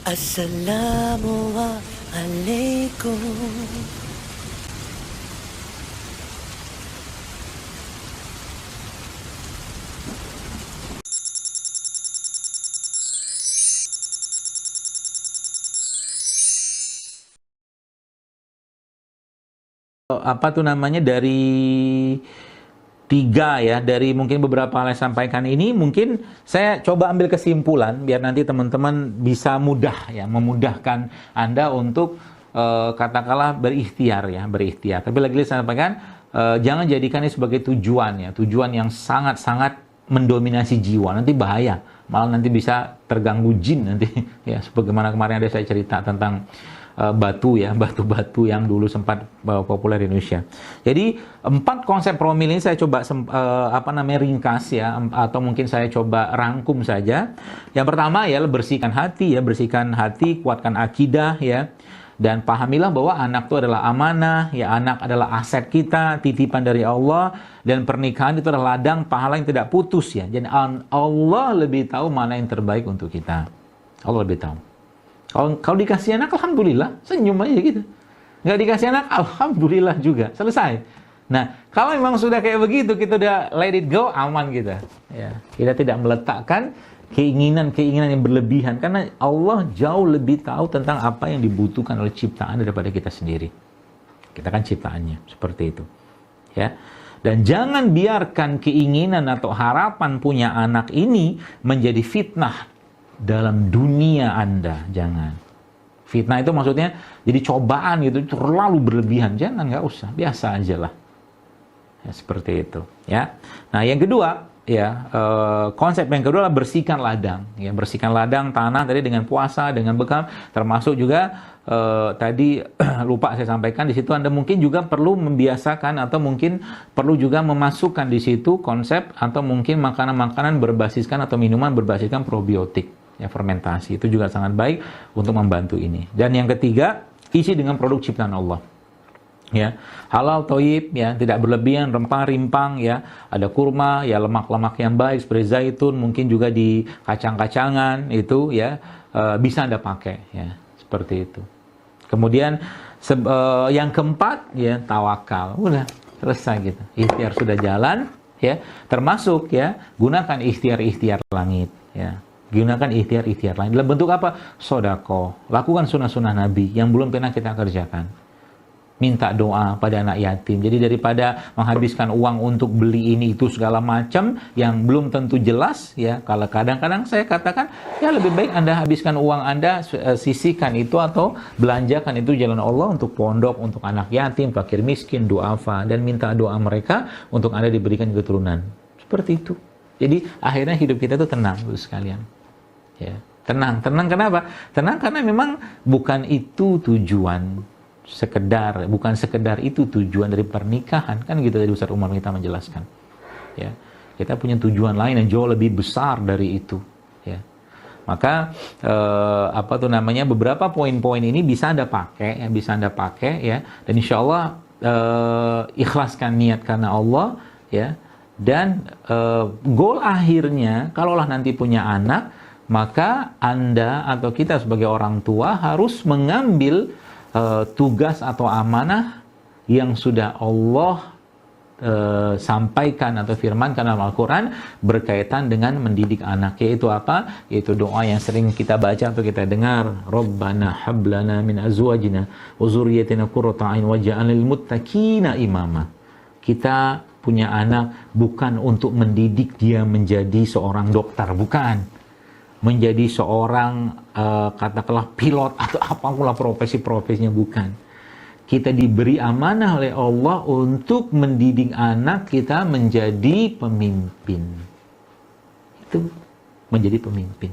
Assalamualaikum. Apa tuh namanya, dari tiga ya, dari mungkin beberapa hal yang sampaikan ini, mungkin saya coba ambil kesimpulan biar nanti teman-teman bisa mudah ya, memudahkan Anda untuk katakanlah berikhtiar ya, berikhtiar. Tapi lagi-lagi saya sampaikan, jangan jadikan ini sebagai tujuan ya, tujuan yang sangat-sangat mendominasi jiwa, nanti bahaya, malah nanti bisa terganggu jin nanti ya, sebagaimana kemarin ada saya cerita tentang batu ya, batu-batu yang dulu sempat populer di Indonesia. Jadi 4 konsep promil ini saya coba ringkas ya, atau mungkin saya coba rangkum saja. Yang pertama ya, bersihkan hati ya, bersihkan hati, kuatkan akidah ya. Dan pahamilah bahwa anak itu adalah amanah, ya, anak adalah aset kita, titipan dari Allah, dan pernikahan itu adalah ladang pahala yang tidak putus ya. Jadi Allah lebih tahu mana yang terbaik untuk kita. Allah lebih tahu. Kalau dikasih anak, alhamdulillah, senyum aja gitu. Nggak dikasih anak, alhamdulillah juga, selesai. Nah, kalau memang sudah kayak begitu, kita udah let it go, aman kita. Ya, kita tidak meletakkan keinginan-keinginan yang berlebihan, karena Allah jauh lebih tahu tentang apa yang dibutuhkan oleh ciptaan daripada kita sendiri. Kita kan ciptaannya, seperti itu. Ya. Dan jangan biarkan keinginan atau harapan punya anak ini menjadi fitnah dalam dunia Anda. Jangan. Fitnah itu maksudnya jadi cobaan gitu, terlalu berlebihan. Jangan, nggak usah, biasa aja lah. Ya, seperti itu. Ya. Nah, yang kedua, ya, konsep yang kedua adalah bersihkan ladang. Ya, bersihkan ladang tanah tadi dengan puasa, dengan bekam, termasuk juga tadi lupa saya sampaikan, di situ Anda mungkin juga perlu membiasakan atau mungkin perlu juga memasukkan di situ konsep atau mungkin makanan-makanan berbasiskan atau minuman berbasiskan probiotik. Ya, fermentasi itu juga sangat baik untuk membantu ini. Dan yang ketiga, isi dengan produk ciptaan Allah. Ya, halal, thayyib ya, tidak berlebihan, rempah, rimpang ya, ada kurma ya, lemak-lemak yang baik seperti zaitun, mungkin juga di kacang-kacangan itu ya, bisa Anda pakai ya, seperti itu. Kemudian yang keempat ya, tawakal. Udah selesai gitu. Ikhtiar sudah jalan ya, termasuk ya, gunakan ikhtiar-ikhtiar langit ya. Gunakan ikhtiar-ikhtiar lain. Dalam bentuk apa? Sodako. Lakukan sunnah-sunnah Nabi yang belum pernah kita kerjakan. Minta doa pada anak yatim. Jadi daripada menghabiskan uang untuk beli ini itu segala macam yang belum tentu jelas ya. Kalau kadang-kadang saya katakan ya lebih baik Anda habiskan uang Anda, sisihkan itu atau belanjakan itu jalan Allah untuk pondok, untuk anak yatim, fakir miskin, duafa, dan minta doa mereka untuk Anda diberikan keturunan. Seperti itu. Jadi akhirnya hidup kita itu tenang, Bapak sekalian. Ya, tenang kenapa? Tenang karena memang bukan itu tujuan bukan sekedar itu tujuan dari pernikahan, kan gitu tadi Ustaz Umar kita menjelaskan. Ya, kita punya tujuan lain yang jauh lebih besar dari itu. Ya, maka beberapa poin-poin ini bisa Anda pakai, ya, dan insya Allah ikhlaskan niat karena Allah, ya, dan goal akhirnya, kalaulah nanti punya anak, maka Anda atau kita sebagai orang tua harus mengambil tugas atau amanah yang sudah Allah sampaikan atau firmankan dalam Al-Quran berkaitan dengan mendidik anak. Yaitu apa? Yaitu doa yang sering kita baca atau kita dengar. Rabbana hablana min azwajina wa zurriyatina qurrata a'yun waj'alna lil muttaqina imama. Kita punya anak bukan untuk mendidik dia menjadi seorang dokter, bukan. Menjadi seorang katakanlah pilot atau apapun profesi-profesinya, bukan. Kita diberi amanah oleh Allah untuk mendidik anak kita menjadi pemimpin. Itu menjadi pemimpin.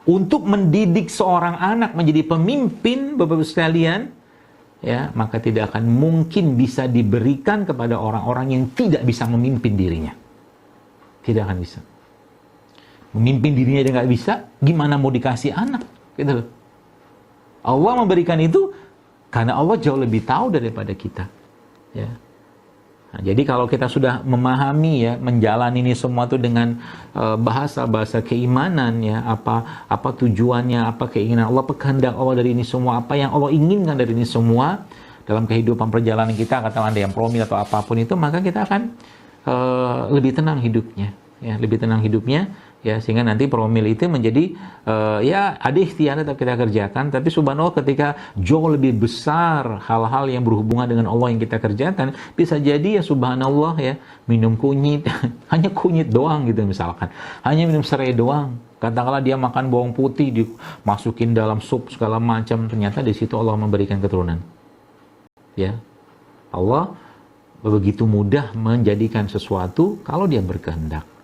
Untuk mendidik seorang anak menjadi pemimpin, Bapak-Ibu sekalian, ya, maka tidak akan mungkin bisa diberikan kepada orang-orang yang tidak bisa memimpin dirinya. Tidak akan bisa. Memimpin dirinya dia nggak bisa, gimana mau dikasih anak? Gitu loh. Allah memberikan itu karena Allah jauh lebih tahu daripada kita. Ya. Nah, jadi kalau kita sudah memahami ya, menjalani ini semua itu dengan bahasa-bahasa keimanan ya, apa tujuannya, apa keinginan Allah, kehendak Allah dari ini semua, apa yang Allah inginkan dari ini semua dalam kehidupan perjalanan kita, katakan ada yang promil atau apapun itu, maka kita akan lebih tenang hidupnya, ya, lebih tenang hidupnya. Ya, sehingga nanti promil itu menjadi ya ada ikhtiar tetap kita kerjakan, tapi subhanallah ketika jauh lebih besar hal-hal yang berhubungan dengan Allah yang kita kerjakan, bisa jadi ya subhanallah ya minum kunyit hanya kunyit doang gitu misalkan, hanya minum serai doang, katakanlah dia makan bawang putih dimasukin dalam sup segala macam, ternyata di situ Allah memberikan keturunan. Ya, Allah begitu mudah menjadikan sesuatu kalau dia berkehendak.